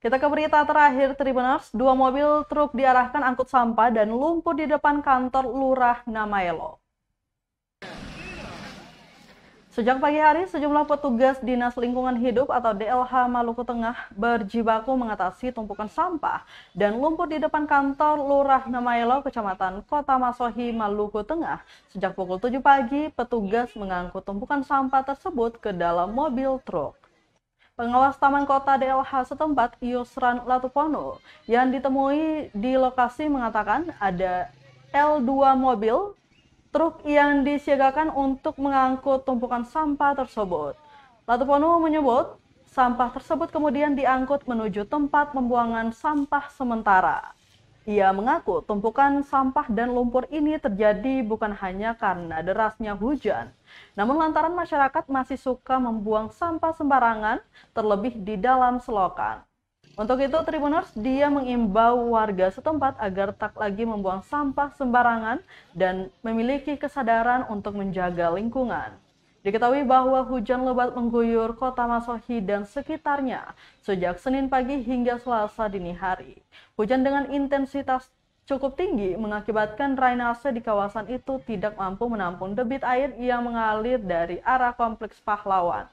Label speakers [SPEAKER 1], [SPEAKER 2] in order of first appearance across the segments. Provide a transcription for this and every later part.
[SPEAKER 1] Kita ke berita terakhir, Tribuners. Dua mobil truk diarahkan angkut sampah dan lumpur di depan kantor Lurah Namaelo. Sejak pagi hari, sejumlah petugas Dinas Lingkungan Hidup atau DLH Maluku Tengah berjibaku mengatasi tumpukan sampah dan lumpur di depan kantor Lurah Namaelo, Kecamatan Kota Masohi, Maluku Tengah. Sejak pukul 7 pagi, petugas mengangkut tumpukan sampah tersebut ke dalam mobil truk. Pengawas Taman Kota DLH setempat, Yusran Latupono, yang ditemui di lokasi mengatakan ada L2 mobil truk yang disiagakan untuk mengangkut tumpukan sampah tersebut. Latupono menyebut sampah tersebut kemudian diangkut menuju tempat pembuangan sampah sementara. Ia mengaku tumpukan sampah dan lumpur ini terjadi bukan hanya karena derasnya hujan, namun lantaran masyarakat masih suka membuang sampah sembarangan, terlebih di dalam selokan. Untuk itu, Tribuners, dia mengimbau warga setempat agar tak lagi membuang sampah sembarangan dan memiliki kesadaran untuk menjaga lingkungan. Diketahui bahwa hujan lebat mengguyur Kota Masohi dan sekitarnya sejak Senin pagi hingga Selasa dini hari. Hujan dengan intensitas cukup tinggi mengakibatkan drainase di kawasan itu tidak mampu menampung debit air yang mengalir dari arah Kompleks Pahlawan.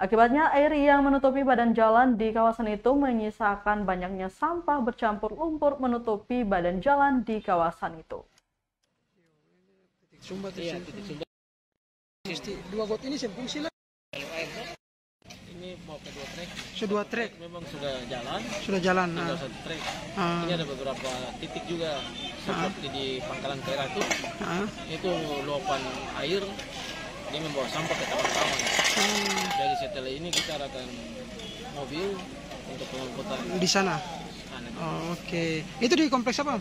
[SPEAKER 1] Akibatnya, air yang menutupi badan jalan di kawasan itu menyisakan banyaknya sampah bercampur lumpur menutupi badan jalan di kawasan itu.
[SPEAKER 2] Dua got ini fungsi lah.
[SPEAKER 3] Ini mau kedua trek.
[SPEAKER 2] Dua trek.
[SPEAKER 3] Memang sudah jalan.
[SPEAKER 2] Sudah jalan.
[SPEAKER 3] Tinggal satu trek. Ini ada beberapa titik juga seperti di Pangkalan Kera itu luapan air. Dia membawa sampah ke taman-taman. Jadi setelah ini kita akan mobil untuk pengangkutan
[SPEAKER 2] di sana. Oh, oke. Itu di kompleks apa?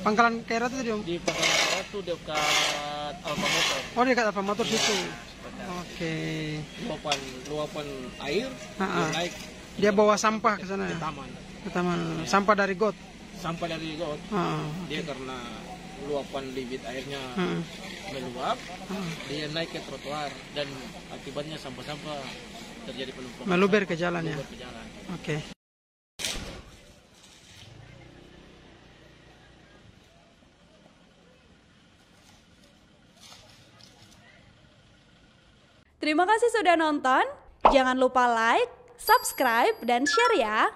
[SPEAKER 2] Pangkalan Kera itu
[SPEAKER 3] di Pangkalan Kera itu dekat Alfamotor.
[SPEAKER 2] Oh, dekat Alfamotor situ. Oke.
[SPEAKER 3] Luapan air dia naik.
[SPEAKER 2] Dia bawa sampah ke sana.
[SPEAKER 3] Ke taman.
[SPEAKER 2] Ke taman. Sampah dari got.
[SPEAKER 3] Sampah dari got. Dia karena luapan debit airnya meluap, dia naik ke trotoar dan akibatnya sampah-sampah terjadi penumpukan.
[SPEAKER 2] Meluber ke jalan ya. Oke.
[SPEAKER 4] Terima kasih sudah nonton. Jangan lupa like, subscribe, dan share ya.